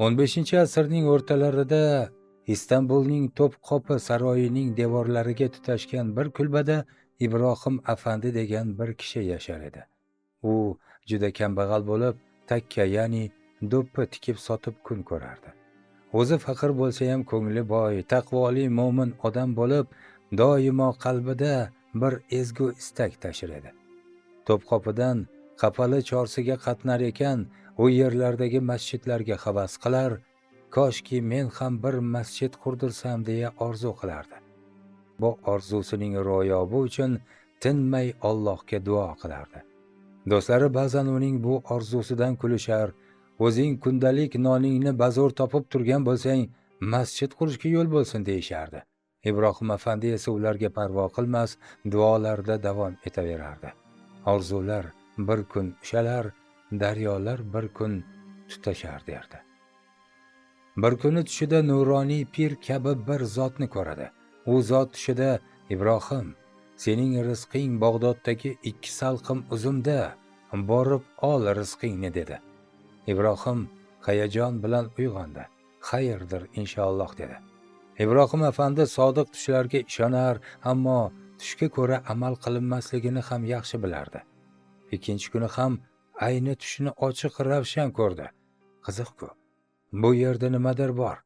15-asrning o'rtalarida Istanbulning To'pqopi saroyining devorlariga tutashgan bir kulbada Ibrohim afandi degan bir kishi yashar edi. U juda kambag'al bo'lib, takka, ya'ni do'ppi tikib sotib kun ko'rardi. O'zi faqir bo'lsa ham ko'ngli boy, taqvoli mo'min odam bo'lib, doimo qalbida bir ezgu istak tashir edi. To'pqopidan Qapali Chorsiga qatnar ekan, u yerlardagi masjidlarga havas qilar, koshki men ham bir masjid qurdirsam deya orzu qilardi. Bu orzusining ro'yobi uchun tinmay Allohga duo qilardi. Do'stlari ba'zan uning bu orzusidan kulishar, o'zing kundalik noningni bazo'r topib turgan bo'lsang, masjid qurishga yo'l bo'lsin deyishardi. Ibrohim afandi esa ularga parvo qilmas, duolarda davom etaverardi. Orzular bir kun ushalar, daryolar bir kun tutashar derdi. Bir kuni tushida nuroniy pir kabi bir zotni ko'radi. U zot tushida: Ibrohim, sening rizqing Bag'doddagi 2 salqim uzumda, borib ol rizqingni dedi. Ibrohim hayajon bilan uyg'ondi. Xayrdir inshaalloh dedi. Ibrohim afandi sodiq tushlarga ishonar, ammo tushga ko'ra amal qilinmasligini ham yaxshi bilardi. Ikkinchi kuni ham ayni tushni ochiq ravshan ko'rdi. Qiziq-ku, bu yerda nimadir bor.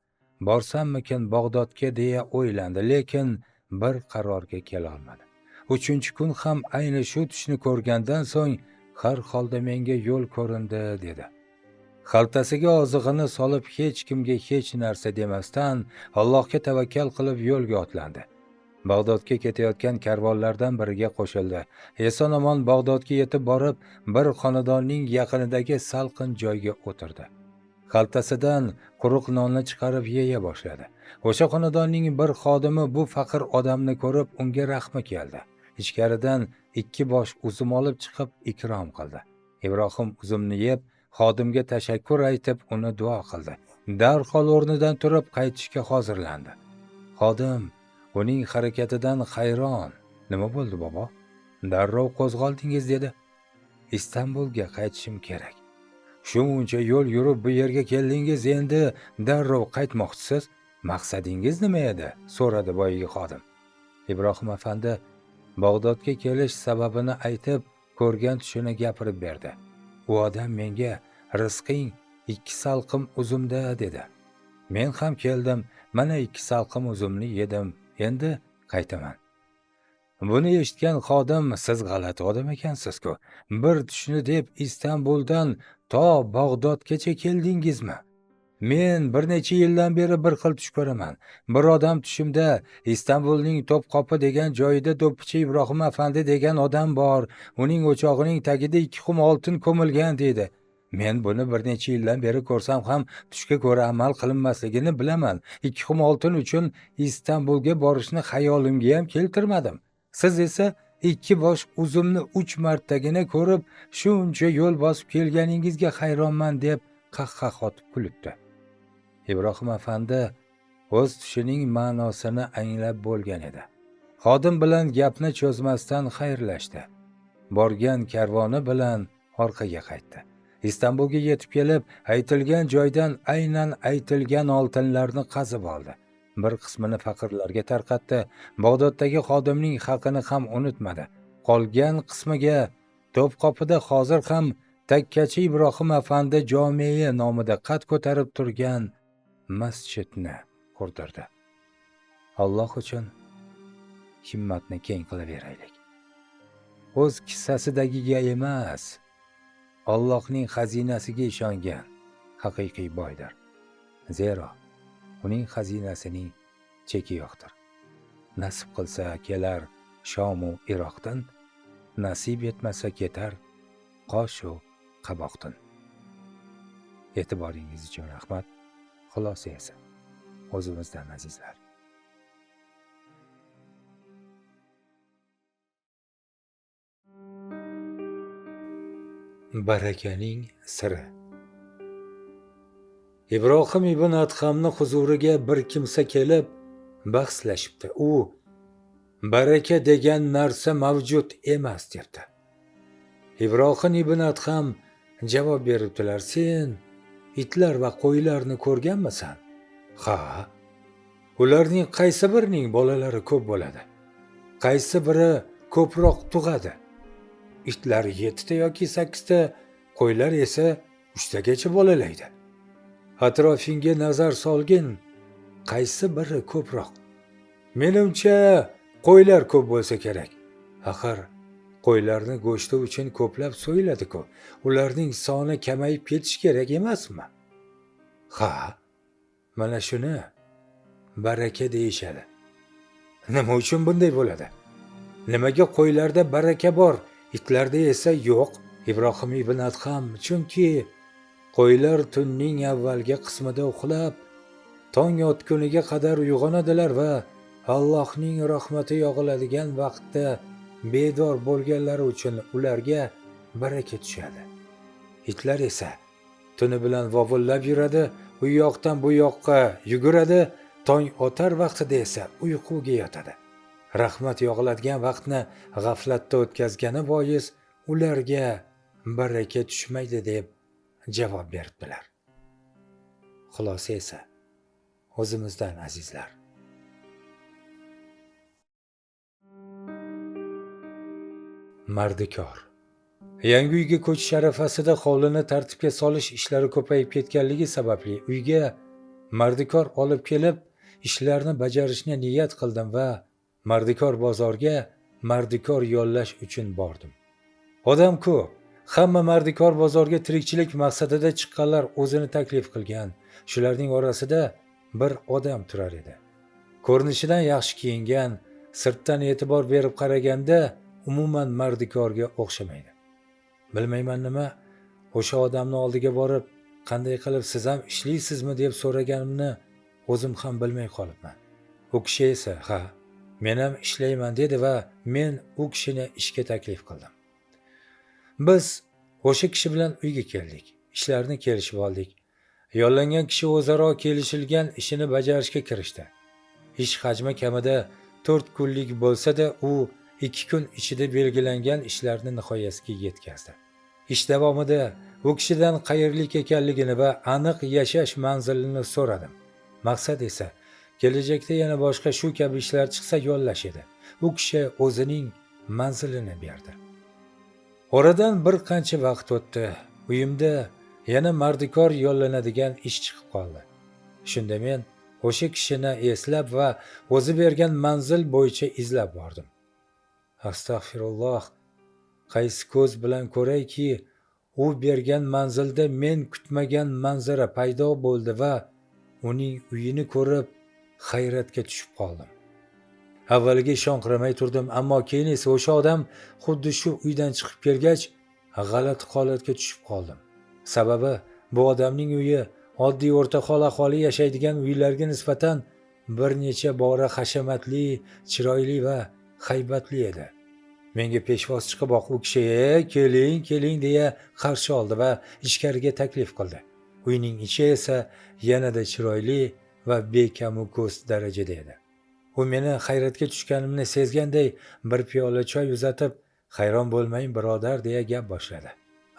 Borsammikin Bag'dodga deya o'ylandi, lekin bir qarorga kela olmadi. Uchinchi kun ham ayni shu tushni ko'rgandan so'ng har holda menga yo'l ko'rindi dedi. Xaltasiga ozig'ini solib hech kimga hech narsa demasdan Allohga tavakkal qilib yo'lga otlandi. Bag'dodga ketayotgan karvonlardan biriga qo'shildi. Eson-omon Bag'dodga yetib borib, bir xonadonning yaqinidagi salqin joyga o'tirdi. Xaltasidan quruq nonni chiqarib yeya boshladi. O'sha xonadonning bir xodimi bu faqir odamni ko'rib unga rahmi keldi. Ichkaridan 2 bosh uzum olib chiqib ikrom qildi. Ibrohim uzumni yeb, xodimga tashakkur aytib uni duo qildi. Darhol o'rnidan turib qaytishga hozirlandi. Xodim uning harakatidan hayron. Nima bo'ldi bobo? Darrov qo'zg'aldingiz dedi. Istanbulga qaytishim kerak. Shuncha yo'l yurib bu yerga keldingiz, endi darrov qaytmoqchisiz. Maqsadingiz nima edi? So'radi boyagi xodim. Ibrohim afandi Bag'dodga kelish sababini aytib, ko'rgan tushini gapirib berdi. U odam menga rizqing 2 salqim uzumda dedi. Men ham keldim, mana 2 salqim uzumni yedim, endi qaytaman. Buni eshitgan xodim, siz g'alati odam ekansiz-ku. Bir tushni deb Istanbuldan to Bag'dodgacha keldingizmi? Men bir necha yildan beri bir xil tush ko'raman. Bir odam tushimda Istanbulning To'pqopi degan joyida do'ppichi Ibrohim afandi degan odam bor. Uning o'chog'ining tagida 2 xum oltin ko'milgan dedi. Men buni bir necha yildan beri ko'rsam ham tushga ko'ra amal qilinmasligini bilaman. 2 xum oltin uchun Istanbulga borishni xayolimga ham keltirmadim. Siz esa 2 bosh uzumni 3 martagina ko'rib, shuncha yo'l bosib kelganingizga hayronman deb qahqah otib kulibdi. Ibrohim afandi o'z tushining ma'nosini anglab bo'lgan edi. Xodim bilan gapni cho'zmasdan xayrlashdi. Borgan karvoni bilan orqaga qaytdi. Istanbulga yetib kelib, aytilgan joydan aynan aytilgan oltinlarni qazib oldi. Bir qismini faqirlarga tarqatdi. Bag'doddagi xodimning haqini ham unutmadi. Qolgan qismiga To'pqopida hozir ham Takkachi Ibrohim afandi jomei nomida qad ko'tarib turgan masjidni qurdirdi. Alloh uchun himmatni keng qilaveraylik. O'z kissasidagiga emas, Allohning xazinasiga ishongan haqiqiy boydir. Zero uning xazinasining cheki yo'qdir. Nasib qilsa kelar Shom va Iroqdan, nasib etmasa ketar Qosh va Qaboqdan. E'tiboringiz uchun rahmat. Xulosa esa o'zimizdan azizlar. Barakaning siri. Ibrohim ibn Adhamni huzuriga bir kimsa kelib bahslashibdi. U baraka degan narsa mavjud emas debdi. Ibrohim ibn Adham javob beribdilar: sen itlar va qo'ylarni ko'rganmisan? Ha. Ularning qaysi birining bolalari ko'p bo'ladi? Qaysi biri ko'proq tug'adi? Itlar 7 ta yoki 8 ta, qo'ylar esa 3 tagacha bolalaydi. Atrofingga nazar solgin, qaysi biri ko'proq? Menimcha, qo'ylar ko'p bo'lsa kerak. Axir qo'ylarni go'shti uchun ko'plab so'yiladi-ku. Ularning soni kamayib ketishi kerak emasmi? Ha, mana shuni baraka deyishadi. Nima uchun bunday bo'ladi? Nimaga qo'ylarda baraka bor, itlarda esa yo'q? Ibrohim ibn Adham: chunki qo'ylar tunning avvalgi qismida uxlab, tong otguniga qadar uyg'onadilar va Allohning rahmati yog'iladigan vaqtda bedor bo'lganlari uchun ularga baraka tushadi. Itlar esa tuni bilan vovullab yuradi, u yoqdan bu yoqqa yuguradi, tong otar vaqtida esa uyquga yotadi. Rahmat yog'iladigan vaqtni g'aflatda o'tkazgani bois ularga baraka tushmaydi deb javob beribdilar. Xulosa esa o'zimizdan azizlar. Mardikor. Yangi uyga ko'chish arafasida hovlini tartibga solish ishlari ko'payib ketganligi sababli uyga mardikor olib kelib, ishlarni bajarishni niyat qildim va Mardikor bozorga mardikor yollash uchun bordim. Odam ko'p. Hamma mardikor bozorga tirikchilik maqsadida chiqqanlar o'zini taklif qilgan. Shularning orasida bir odam turar edi. Ko'rinishidan yaxshi kiyingan, sirtdan e'tibor berib qaraganda umuman mardikorga o'xshamaydi. Bilmayman nima, o'sha odamning oldiga borib, qanday qilib siz ham ishlaysizmi deb so'raganimni o'zim ham bilmay qolibman. U kishi esa, ha, men ham ishlayman dedi va men u kishini ishga taklif qildim. Biz o'sha kishi bilan uyga keldik. Ishlarni kelishib oldik. Yollangan kishi o'zaro kelishilgan ishini bajarishga kirishdi. Ish hajmi kamida 4 kunlik bo'lsa-da, u 2 kun ichida belgilangan ishlarni nihoyasiga yetkazdi. Ish davomida u kishidan qayerlik ekanligini va aniq yashash manzilini so'radim. Maqsad esa kelajakda yana boshqa shu kabi ishlar chiqsa yollash edi. U kishi o'zining manzilini berdi. Oradan bir qancha vaqt o'tdi. Uyimda yana mardikor yollanadigan ish chiqib qoldi. Shunda men o'sha kishini eslab va o'zi bergan manzil bo'yicha izlab bordim. Astag'firulloh, qaysi ko'z bilan ko'rayki, u bergan manzilda men kutmagan manzara paydo bo'ldi va uning uyini ko'rib hayratga tushib qoldim. Avvaliga ishonqiramay turdim, ammo keyin esa o'sha odam xuddi shu uydan chiqib kelgach, g'alati holatga tushib qoldim. Sababi bu odamning uyi oddiy o'rtahol aholi yashaydigan uylarga nisbatan bir necha bora hashamatli, chiroyli va haybatli edi. Menga peshvoz chiqib u kishi keling deya qarshi oldi va ichkariga taklif qildi. Uyning ichi esa yanada chiroyli va bekamu ko'z darajada edi. U meni hayratga tushganimni sezganday bir piyola choy uzatib, "Hayron bo'lmang birodar" deya gap boshladi.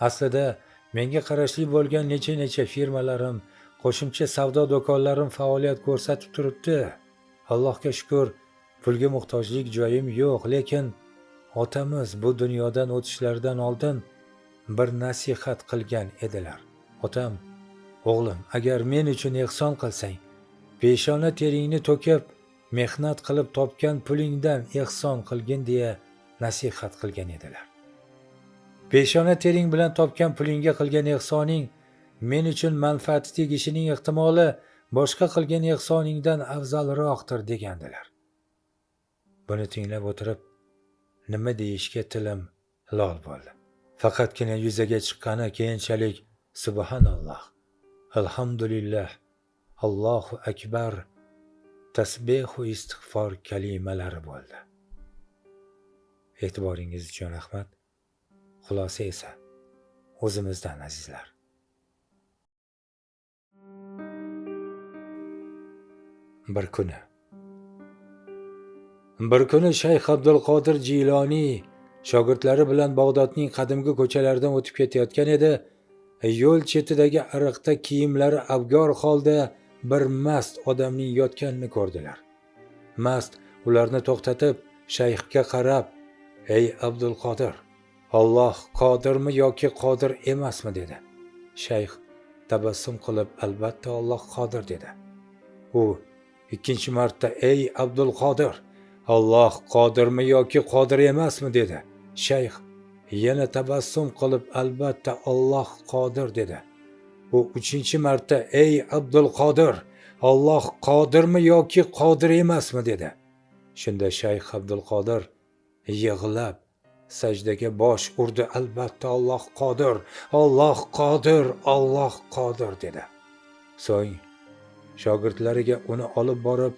Aslida menga qarashli bo'lgan necha firmalarim, qo'shimcha savdo do'konlarim faoliyat ko'rsatib turibdi. Allohga shukr, pulga muhtojlik joyim yo'q, lekin otamiz bu dunyodan o'tishlaridan oldin bir nasihat qilgan edilar. Otam: "O'g'lim, agar men uchun ehson qilsang, peshona teringni to'kib, mehnat qilib topgan pulingdan ehson qilgin" deya nasihat qilgan edilar. Peshona tering bilan topgan pulingga qilgan ehsoning men uchun manfaati tegishining ehtimoli boshqa qilgan ehsoningdan afzalroqdir degandilar. Buni tinglab o'tirib, nima deyishga tilim lol bo'ldi. Faqatgina yuzaga chiqqani keyinchalik subhanalloh, alhamdulillah, Allohu akbar, tasbih va istig'for kalimalari bo'ldi. E'tiboringiz uchun rahmat. Xulosa esa o'zimizdan azizlar. Bir kuni Shayx Abdulqodir Jiloniy shogirdlari bilan Bag'dodning qadimgi ko'chalaridan o'tib ketayotgan edi. yo'l chetidagi ariqda kiyimlari abgor holda bir mast odamning yotganini ko'rdilar. Mast ularni to'xtatib, shayxga qarab, "Ey Abdulqodir, Alloh qodirmi yoki qodir emasmi?" dedi. Shayx tabassum qilib, "Albatta Alloh qodir" dedi. U ikkinchi marta, "Ey Abdulqodir, Alloh qodirmi yoki qodir emasmi?" dedi. Shayx yana tabassum qilib, "Albatta Alloh qodir" dedi. U uchinchi marta, "Ey Abdulqodir, Alloh qodirmi yoki qodir emasmi?" dedi. Shunda Shayx Abdulqodir yig'lab sajdaga bosh urdi. "Albatta Alloh qodir, Alloh qodir, Alloh qodir" dedi. So'ng shogirdlariga uni olib borib,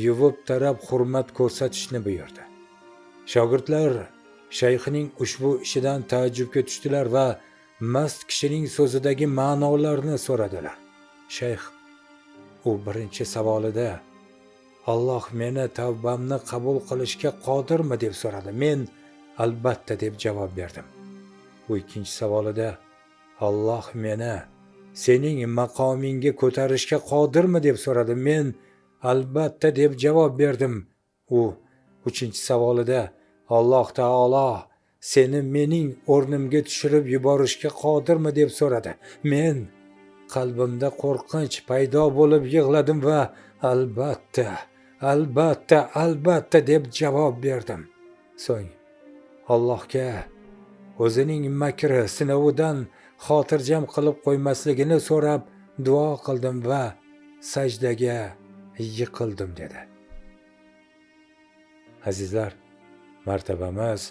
yuvib tarab hurmat ko'rsatishni buyurdi. Shogirdlar shayxning ushbu ishidan taajjubga tushdilar va mast kishining so'zidagi ma'nolarni so'radilar. Shayx u birinchi savolida "Alloh meni tavbamni qabul qilishga qodirmi?" deb so'radi. Men "Albatta" deb javob berdim. U ikkinchi savolida "Alloh meni sening maqomingga ko'tarishga qodirmi?" deb so'radi. Men "Albatta" deb javob berdim. U uchinchi savolida "Alloh taolo seni mening o'rnimga tushirib yuborishga qodirmi?" deb so'radi. Men qalbimda qo'rqinch paydo bo'lib yig'ladim va "Albatta, albatta, albatta" deb javob berdim. So'ng Allohga o'zining makri sinovidan xotirjam qilib qo'ymasligini so'rab duo qildim va sajdaga yiqildim dedi. Azizlar, martabamiz,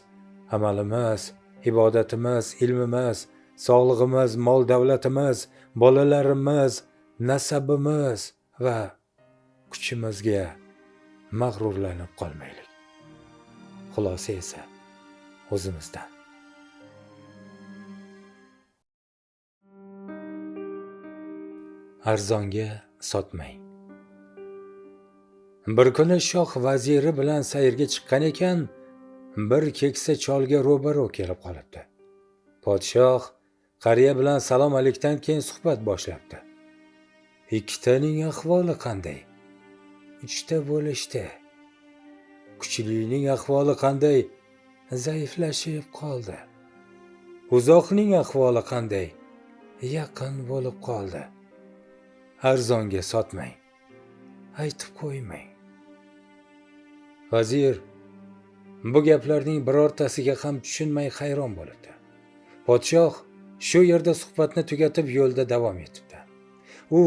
amalimiz, ibodatimiz, ilmimiz, sog'lig'imiz, mol davlatimiz, bolalarimiz, nasabimiz va kuchimizga mag'rurlanib qolmaylik. Xulosa esa o'zimizdan. Arzonga sotmang. Bir kuni shoh vaziri bilan sayrga chiqqan ekan, bir keksa cholga ro'baro kelib qolibdi. Podshoh qariya bilan salom alikdan keyin suhbat boshlabdi. "Ikkitaning ahvoli qanday?" "Uchta bo'lishdi." "Kuchlining ahvoli qanday?" "Zaiflashib qoldi." "Uzoqning ahvoli qanday?" "Yaqin bo'lib qoldi." Arzonga sotmang. Aytib qo'ymang. Vazir bu gaplarning birortasiga ham tushunmay hayron bo'libdi. Podshoh shu yerda suhbatni tugatib yo'lda davom etibdi. U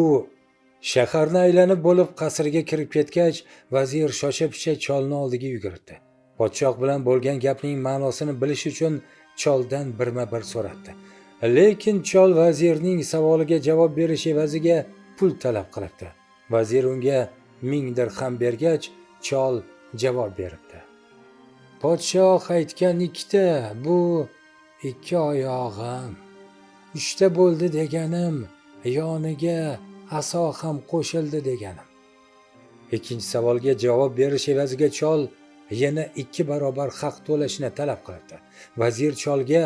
shaharni aylanib bo'lib qasrga kirib ketgach, vazir shosha-pisha cholni oldiga yugurdi. Podshoh bilan bo'lgan gapning ma'nosini bilish uchun choldan birma-bir so'radi. Lekin chol vazirning savoliga javob berish evaziga pul talab qilibdi. Vazir unga 1000 dirham bergach, chol javob beribdi. "Podshoh aytgan ikkita, bu 2 oyog'im. 3ta bo'ldi deganim, yoniga aso ham qo'shildi deganim." Ikkinchi savolga javob berish evaziga chol yana 2 barobar haq to'lashni talab qilibdi. Vazir cholga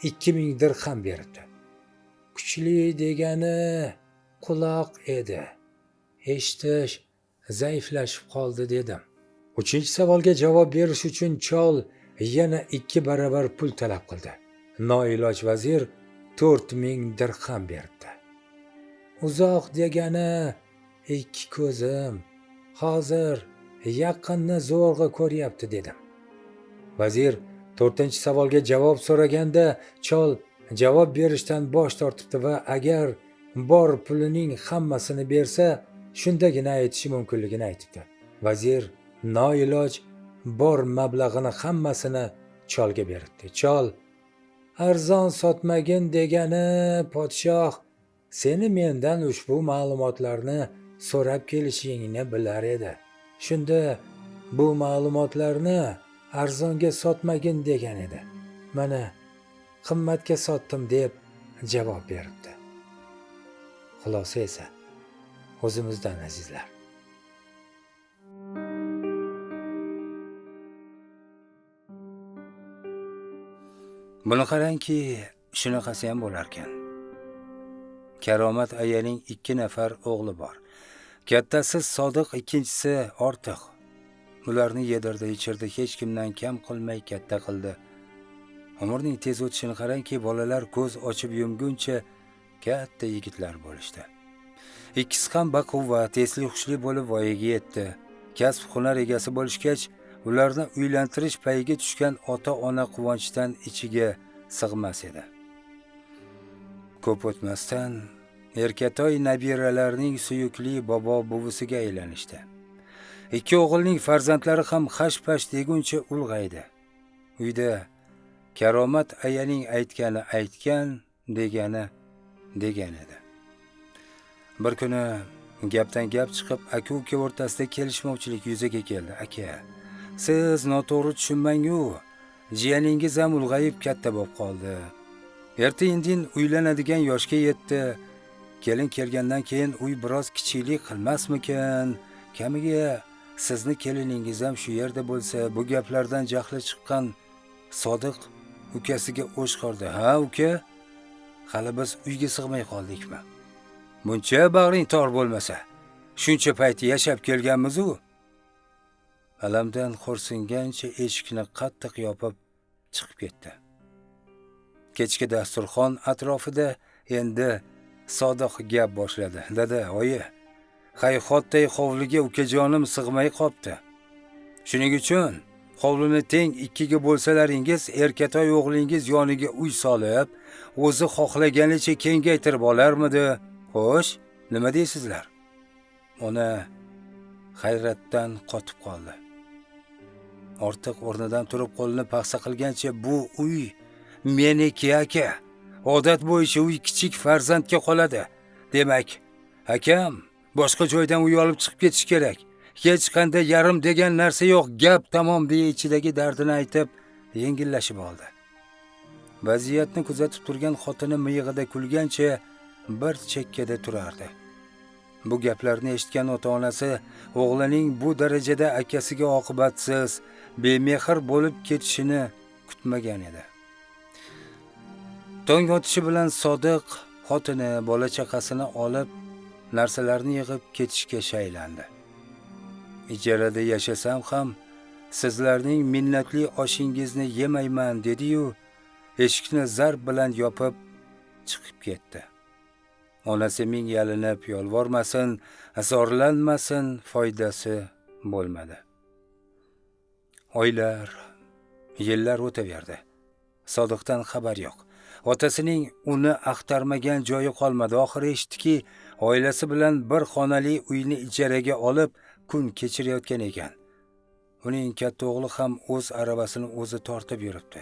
2000 dirham beribdi. "Kuchli degani quloq edi. Eshitish zaiflashib qoldi" dedim. Uchinchi savolga javob berish uchun chol yana 2 barobar pul talab qildi. Noiloj vazir 4000 dirham beribdi. "Uzoq degani 2 ko'zim. Hozir yaqinni zo'rg'a ko'ryapti" dedim. Vazir 4-savolga javob so'raganda chol javob berishdan bosh tortibdi va agar bor pulining hammasini bersa, shundagina aytishi mumkinligini aytibdi. Vazir noiloj bor mablag'ini hammasini cholga beribdi. Chol "Arzon sotmagin degani podshoh seni mendan ushbu ma'lumotlarni so'rab kelishingni bilar edi. Shunda bu ma'lumotlarni arzonga sotmagin degan edi. Mana qimmatga sotdim" deb javob beribdi. Xulosa esa o'zimizdan azizlar. Buni qarangki, shunaqasi ham bo'lar ekan. Karomat ayaning 2 nafar o'g'li bor. Kattasi Sodiq, ikkinchisi Ortiq. Ularni yedirdi, ichirdi, hech kimdan kam qilmay katta qildi. Umrning tez o'tishini qarangki, bolalar ko'z ochib yumguncha katta yigitlar bo'lishdi. Ikkisi ham baquvvat, esli hushli bo'lib voyaga yetdi. Kasb hunar egasi bo'lishgach, ularni uylantirish payiga tushgan ota-ona quvonchdan ichiga sig'mas edi. Ko'p o'tmasdan Erkatoy nabiralarning suyukli bobo buvisiga aylanishdi. 2 o'g'ilning farzandlari ham hash-pash deguncha ulg'aydi. Uyda Karomat ayaning aytgani aytgan, degani degan edi. Bir kuni gapdan gap chiqib, aka-uka o'rtasida kelishmovchilik yuzaga keldi. Aka, siz noto'g'ri tushunmang-u, jiyaningiz ham ulg'ayib katta bo'lib qoldi. Erta-indin uylanadigan yoshga yetdi. Kelin kelgandan keyin uy biroz kichiklik qilmasmikan? Kamiga sizni keliningiz ham shu yerda bo'lsa, bu gaplardan jahli chiqqan Sodiq ukasiga o'shqirdi. Ha, uka? Hali biz uyga sig'may qoldikmi? Buncha bag'ring tor bo'lmasa, shuncha payt yashab kelganmiz-u. Alamdan xo'rsingancha eshikni qattiq yopib chiqib ketdi. Kechki dasturxon atrofida endi Sodiq gap boshladi. Dada, oyi, hayxotday hovliga ukajonim sig'may qopti. Shuning uchun hovlini teng 2ga bo'lsalaringiz, Erkatoy o'g'lingiz yoniga uy solib, o'zi xohlaganicha kengaytirib olarmidi? Xo'sh, nima deysizlar? Ona hayratdan qotib qoldi. Ortiq o'rnidan turib qo'lini paxsa qilgancha, bu uy meniki aka. Odat bo'yicha uy kichik farzandga qoladi. Demak, akam boshqa joydan uy olib chiqib ketish kerak. Hech qanday yarim degan narsa yo'q, gap tamom deya ichidagi dardini aytib, yengillashib oldi. Vaziyatni kuzatib turgan xotini miyig'ida kulgancha bir chekkada turardi. Bu gaplarni eshitgan ota-onasi o'g'lining bu darajada akasiga oqibatsiz, bemehr bo'lib ketishini kutmagan edi. Tong otishi bilan Sodiq xotini, bola chaqasini olib, narsalarni yig'ib ketishga shaylandi. Ijarada yashasam ham sizlarning minnatli oshingizni yemayman dedi-yu, eshikni zarb bilan yopib chiqib ketdi. Onasi ming yalinib yolvormasin, azorlanmasin, foydasi bo'lmadi. Oylar, yillar o'taverdi. Sodiqdan xabar yo'q. Otasining uni axtarmagan joyi qolmadi. Oxiri eshitdiki, oilasi bilan bir xonali uyni ijaraga olib kun kechirayotgan ekan. Uning katta o'g'li ham o'z aravasini o'zi tortib yuribdi.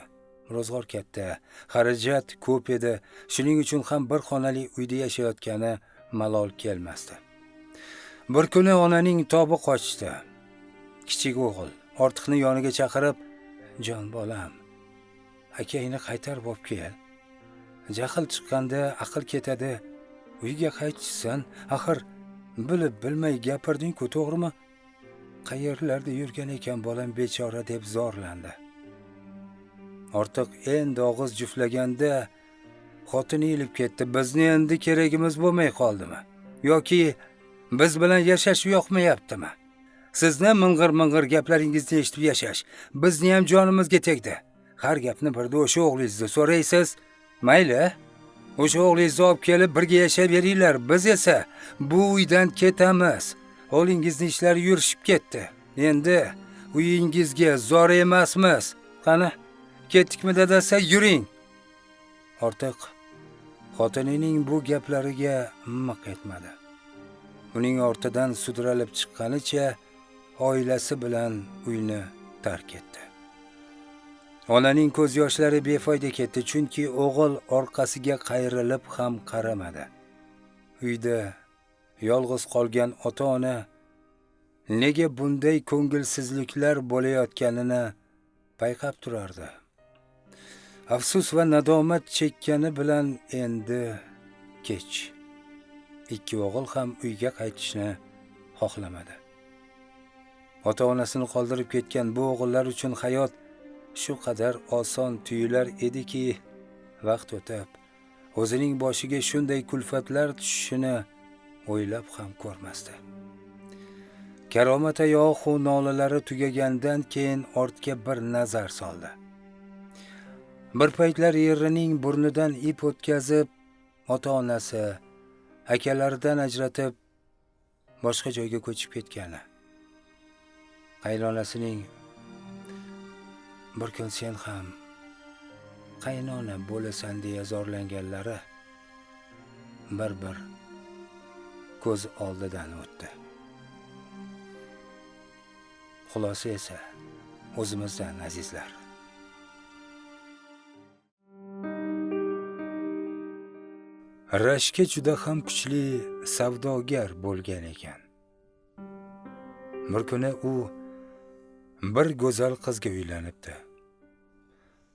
Ro'zg'or katta, xarajat ko'p edi. Shuning uchun ham bir xonali uyda yashayotgani malol kelmasdi. Bir kuni onaning tobi qochdi. Kichik o'g'il Ortiqni yoniga chaqirib, "Jon bolam, akangni qaytarib olib kel. Jahl chiqqanda aql ketadi. Uyga qaytishsan, axir bilib bilmay gapirding-ku, to'g'rimi? Qayerlarda yurgan ekan bolam bechora" deb zorlandi. Ortiq endi og'iz juflaganda xotini ilib ketdi. "Bizni endi keragimiz bo'lmay qoldimi? Yoki biz bilan yashash yoqmayaptimi? Sizni ming'ir-ming'ir gaplaringizni eshitib yashash bizni ham jonimizga tegdi. Har gapni birda o'sha o'g'lingizni so'raysiz. Mayli, o'sha o'g'lingizni olib kelib birga yashab beringlar. Biz esa bu uydan ketamiz. O'g'lingizni ishlari yurishib ketdi. Endi uyingizga zor emasmiz. Qani, ketdikmi dadasi, yuring." Ortiq xotinining bu gaplariga miq etmadi. Uning ortidan sudralib chiqqanicha oilasi bilan uyni tark etdi. Onaning ko'z yoshlari befoyda ketdi, chunki o'g'il orqasiga qayrilib ham qaramadi. Uyda yolg'iz qolgan ota-ona nega bunday ko'ngilsizliklar bo'layotganini payqab turardi. Afsus va nadomat chekkani bilan endi kech. 2 o'g'il ham uyga qaytishni xohlamadi. Ota-onasini qoldirib ketgan bu o'g'illar uchun hayot shu qadar oson tuyular ediki, vaqt o'tib, o'zining boshiga shunday kulfatlar tushishini o'ylab ham ko'rmasdi. Karomat oyog'i nolalari tugagandan keyin ortga bir nazar soldi. Bir paytlar erining burnidan ip o'tkazib, ota-onasi, akalaridan ajratib, boshqa joyga ko'chib ketgani. Qaynonasining bir kun sen ham qaynona bo'lasan deya zorlanganlari bir ko'z oldidan o'tdi. Xulosa esa o'zimizdan azizlar. Rashkka juda ham kuchli savdogar bo'lgan ekan. Bir kuni u bir go'zal qizga uylanibdi.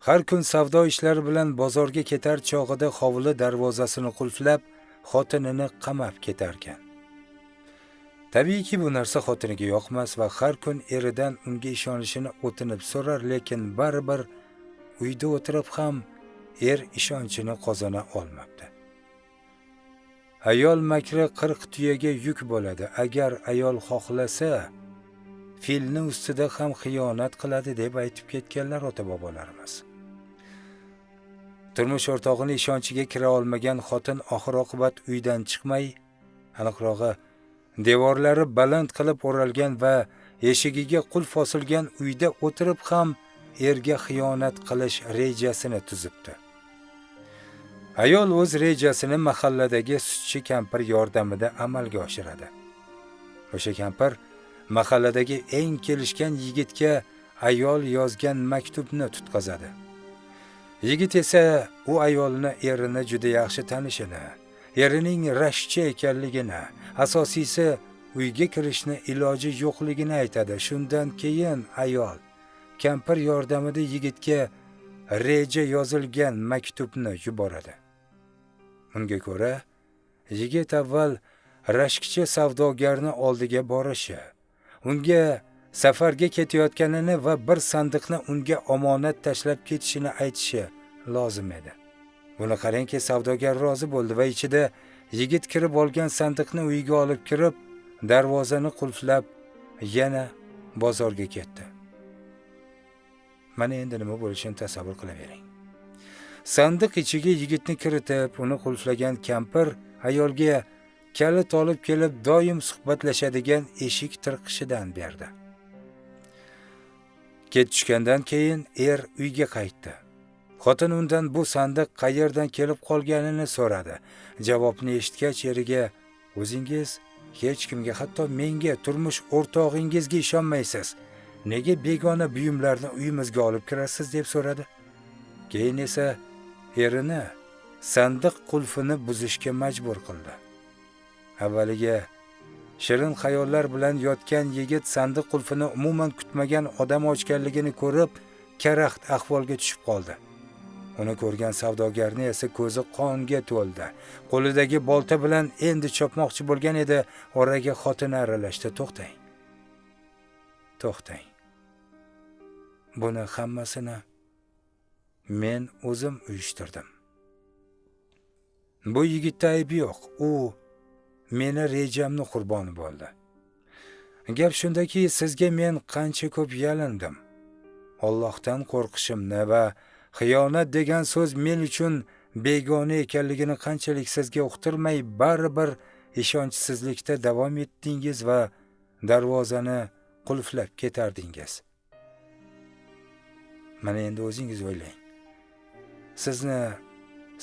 Har kun savdo ishlari bilan bozorga ketar chog'ida hovli darvozasini qulflab, xotinini qamab ketarkan. Tabiiyki bu narsa xotiniga yoqmas va har kun eridan unga ishonishini o'tinib so'rar, lekin baribir uyda o'tirib ham ishonchini qozona olmabdi. Ayol makri 40 tuyaga yuk bo'ladi. Agar ayol xohlasa, filni ustida ham xiyonat qiladi deb aytib ketganlar ota-bobolarimiz. Turmush o'rtog'ining ishonchiga kira olmagan xotin oxir-oqibat uydan chiqmay, aniqrog'i devorlari baland qilib o'ralgan va eshigiga qulf osilgan uyda o'tirib ham erga xiyonat qilish rejasini tuzibdi. Ayol o'z rejasini mahalladagi sutchi kampir yordamida amalga oshiradi. O'sha kampir mahalladagi eng kelishgan yigitga ayol yozgan maktubni tutqazadi. Yigit esa u ayolni erini juda yaxshi tanishini, erining rashkchi ekanligini, asosiysi uyga kirishni iloji yo'qligini aytadi. Shundan keyin ayol kampir yordamida yigitga reja yozilgan maktubni yuboradi. Unga ko'ra, yigit avval rashkchi savdogarni oldiga borishi, unga safarga ketayotganini va bir sandiqni unga omonat tashlab ketishini aytishi lozim edi. Buni qarangki, savdogar rozi bo'ldi va ichida yigit kirib olgan sandiqni uyiga olib kirib, darvozani qulflab, yana bozorga ketdi. Mana endi nima bo'lishini tasavvur qilavering. Sandiq ichiga yigitni kiritib, uni qulflagan kampir ayolga kalit olib kelib doim suhbatlashadigan eshik tirqishidan berdi. Ket tushgandan keyin uyga qaytdi. Xotin undan bu sandiq qayerdan kelib qolganini so'radi. Javobni eshitgach eriga, o'zingiz hech kimga, hatto menga, turmush o'rtog'ingizga ishonmaysiz. Nega begona buyumlarni uyimizga olib kirasiz deb so'radi. Keyin esa erini sandiq qulfini buzishga majbur qildi. Avvaliga shirin xayollar bilan yotgan yigit sandiq qulfini umuman kutmagan odam ochganligini ko'rib, karaxt ahvolga tushib qoldi. Uni ko'rgan savdogarni esa ko'zi qonga to'ldi. Qo'lidagi bolta bilan endi chopmoqchi bo'lgan edi, oraga xotini aralashdi. To'xtang. Buni hammasini men o'zim uyushtirdim. Bu yigitda aybi yo'q. U meni rejamni qurboni bo'ldi. Gap shundaki, sizga men qancha ko'p yalindim. Allohdan qo'rqishimni va xiyonat degan so'z men uchun begona ekanligini qanchalik sizga uqtirmay, baribir ishonchsizlikda davom etdingiz va darvozani qulflab ketardingiz. Mana endi o'zingiz o'ylang. Sizni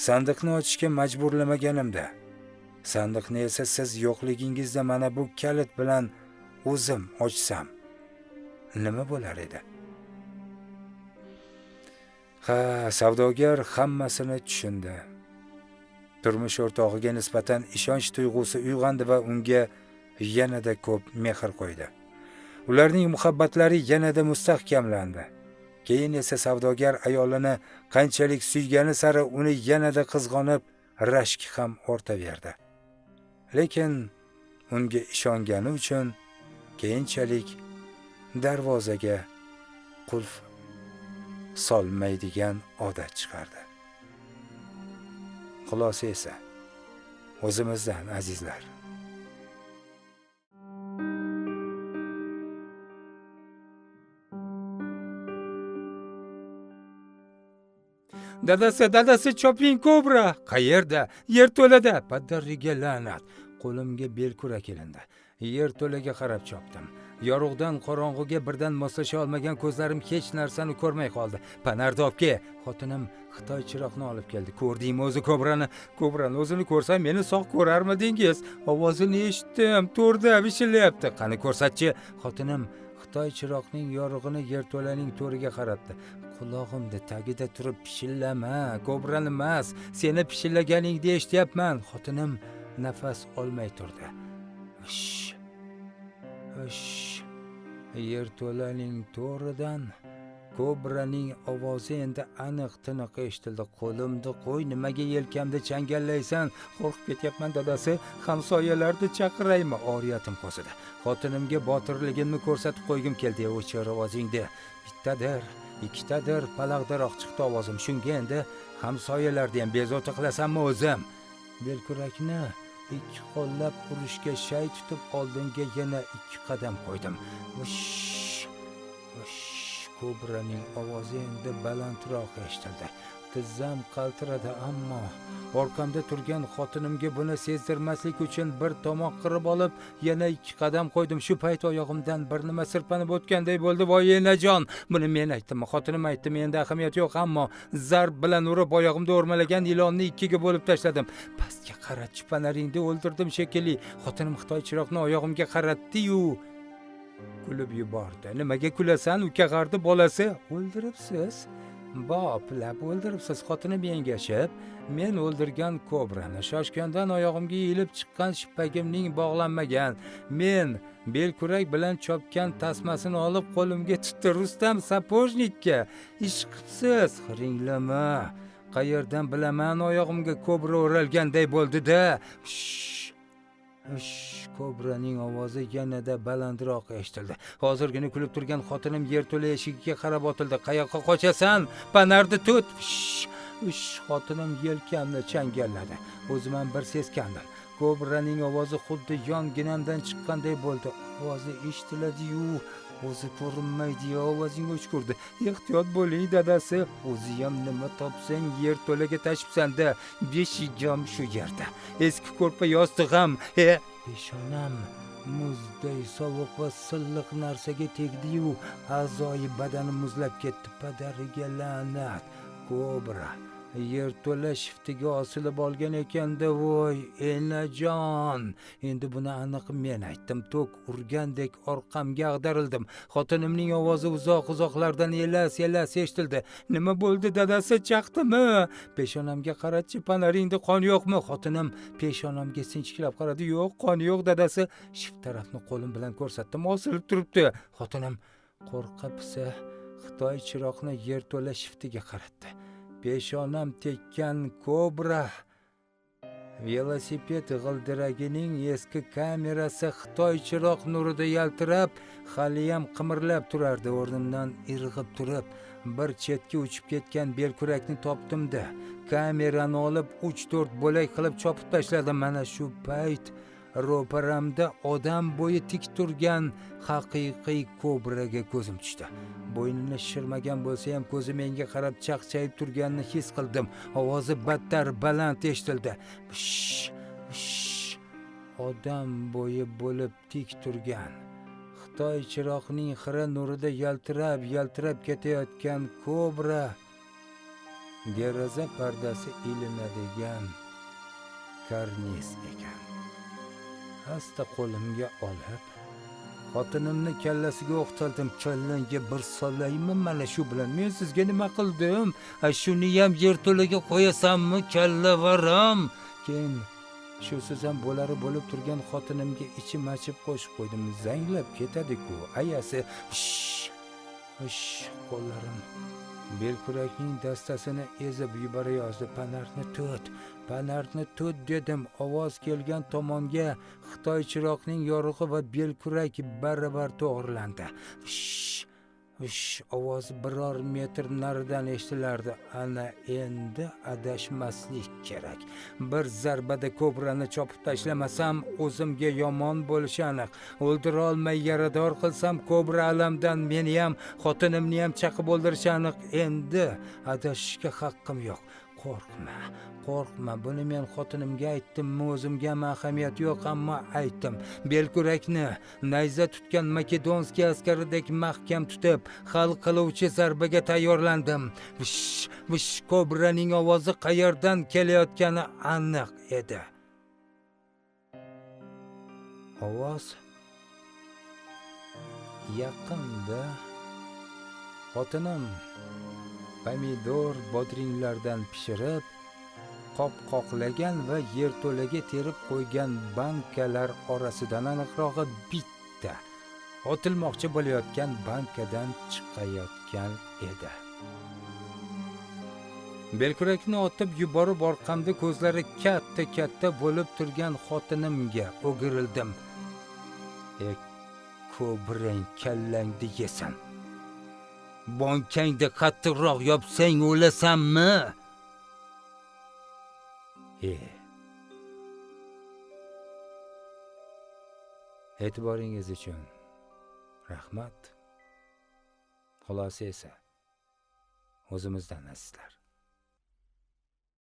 sandiqni ochishga majburlamaganimda, sandiqni esa siz yo'qligingizda mana bu kalit bilan o'zim ochsam, nima bo'lar edi? Savdogar hammasini tushundi. Turmush o'rtog'iga nisbatan ishonch tuyg'usi uyg'ondi va unga yanada ko'p mehr qo'ydi. Ularning muhabbatlari yanada mustahkamlandi. Keyin esa savdogar ayolini qanchalik suygani sari uni yanada qizg'onib, rashk ham ortaverdi. Lekin unga ishongani uchun keyinchalik darvozaga qulf solmaydigan odat chiqardi. Xulosa esa o'zimizdan, azizlar. Dadasi, choping, kobra. Qayerda? Yerto'lada. Padariga la'nat. Qo'limga belkurak kelindi. Yerto'laga qarab chopdim. Yorug'dan qorong'uga birdan moslasha olmagan ko'zlarim hech narsani ko'rmay qoldi. Panarni opke, xotinim Xitoy chiroqni olib keldi. Ko'rdingmi o'zi kobrani? Kobrani o'zini ko'rsam meni sog' ko'rarmidingiz? Ovozini eshitdim, to'rda vishilyapti. Qani ko'rsatchi. Xotinim Xitoy chiroqning yorug'ini yerto'laning to'riga qaratdi. Qulog'imda tagida turib pishillama, kobrani emas, seni pishillaganingni eshityapman. Xotinim nafas olmay turdi. Yerto'laning to'ridan kobraning ovozi endi aniq tiniq eshitildi. Qo'limni qo'y, nimaga yelkamda changallaysan? Qo'rqib ketyapman dadasi, hamsoyalarni chaqiraymi? Oriyatim qo'zidi. Xotinimga botirligimni ko'rsatib qo'ygim keldi. O'chir ovozingni. Bittadir, ikkitadir palag'daroq chiqdi ovozim. Shunga endi hamsoyalarni ham bezovta qilasanmi o'zim? Belkurakni ikki qo'llab urishga shay tutib oldinga yana 2 qadam qo'ydim. Kobraning ovozi endi balandroq eshitildi. Tizzam qaltiradi, ammo orqamda turgan xotinimga buni sezdirmaslik uchun bir tomoq qirib olib, yana 2 qadam qo'ydim. Shu payt oyog'imdan bir nima sirpanib o'tganday bo'ldi. Voy enajon, buni men aytdimmi? Xotinim aytdi, menda ahamiyat yo'q, ammo zarb bilan urib oyog'imda o'rmalagan ilonni 2ga bo'lib tashladim. Pastga qaratchi panaringni o'ldirdim shekilli. Xotinim Xitoy chiroqni oyog'imga qaratdi-yu kulib yubordi. Nimaga kulasan, ukag'ardi bolasi? O'ldiribsiz. Boplab o'ldiribsiz. Xotinim yengashib, men o'ldirgan kobrani shoshgandan oyog'imga yilib chiqqan shippagimning bog'lanmagan, men belkurak bilan chopgan tasmasini olib qo'limga tutdi. Rustam sapojnikka ish qilibsiz. Xiringlama. Qayerdan bilaman, oyog'imga kobra o'ralganday bo'ldi-da. Kobraning ovozi yanada balandroq eshitildi. Hozirgina kulib turgan xotinim yerto'la eshigiga qarab otildi. Qayoqqa qochasan? Panarni tut. Xotinim yelkamni changalladi. O'zim ham bir seskandim. Kobraning ovozi xuddi yonginamdan chiqqanday bo'ldi. Ovozi eshitiladi-yu, o'zi ko'rinmaydi. Ovozing o'chkurdi. Ehtiyot bo'ling dadasi. O'zi ham nima topsang yerto'laga tashibsan-da. Beshigim shu yerda. Eski ko'rpa yostig'im. Peshonam muzday sovuq va silliq narsaga tegdi-yu, a'zoyi badanim muzlab ketdi. Padariga la'nat. Kobra yerto'la shiftiga osilib olgan ekanda. Voy enajon, endi buni aniq men aytdim. Tok urgandek orqamga ag'darildim. Xotinimning ovozi uzoq-uzoqlardan elas eshitildi. Nima bo'ldi dadasi, chaqdimi? Peshonamga qaratchi, panaringda qon yo'qmi? Xotinim peshonamga sinchiklab qaradi. Yo'q, qon yo'q dadasi. Shift tarafni qo'lim bilan ko'rsatdim. Osilib turibdi. Xotinim qo'rqa-pisa Xitoy chiroqni yerto'la shiftiga qaratdi. Peshonam tekkan kobra. Velosiped g'ildiragining eski kamerasi Xitoy chiroq nurida yaltirab, haliyam qimirlab turardi. O'rnimdan irg'ib turib, bir chetga uchib ketgan belkurakni topdim-da, kamerani olib 3-4 bo'lak qilib chopib tashladim. Mana shu payt ro'paramda odam bo'yi tik turgan haqiqiy kobraga ko'zim tushdi. Bo'ynini shishirmagan bo'lsa ham ko'zi menga qarab chaqchayib turganini his qildim. Ovozi battar baland eshitildi. Odam bo'yi bo'lib tik turgan, Xitoy chiroqning xira nurida yaltirab ketayotgan kobra deraza pardasi ilinadigan karniz ekan. Asta qo'limga olib xotinimni kallasiga o'qtaldim. Kallangiga bir solaymi? Mana shu bilan men sizga nima qildim? Shuni ham yerto'laga qo'yasanmi, kallavaram? Keyin shusiz ham bo'lari bo'lib turgan xotinimga ichim achib qo'shib qo'ydim. Zanglab ketadi-ku, ayasi. Qo'llarim belkurakning dastasini ezib yuborayozdi. Panarni tut dedim. Ovoz kelgan tomonga Xitoy chiroqning yorug'i va belkurak baravar to'g'rilandi. Ovoz biror metr naridan eshitilardi. Ana endi adashmaslik kerak. Bir zarbada kobrani chopib tashlamasam, o'zimga yomon bo'lishi aniq. O'ldira olmay yarador qilsam, kobra alamdan meni ham, xotinimni ham chaqib o'ldirishi aniq. Endi adashishga haqqim yo'q. Qo'rqma, buni men xotinimga aytdimmi, o'zimga ham ahamiyati yo'q, ammo aytdim. Belkurakni nayza tutgan makedonskiy askaridek mahkam tutib, hal qiluvchi zarbaga tayyorlandim. Vish, kobraning ovozi qayerdan kelayotgani aniq edi. Ovoz yaqinda. Xotinim pomidor bodringlardan pishirib, qop-qoqlagan va yerto'laga terib qo'ygan bankalar orasidan, aniqrog'i bitta otilmoqchi bo'layotgan bankadan chiqayotgan edi. Belkurakni otib yuborib orqamda ko'zlari katta bo'lib turgan xotinimga o'girildim. Ko'brang kallangni yesan. Bonkangda qattiqroq yopsang o'lasanmi? E'tiboringiz uchun rahmat. Xulosa esa o'zimizdan azizlar.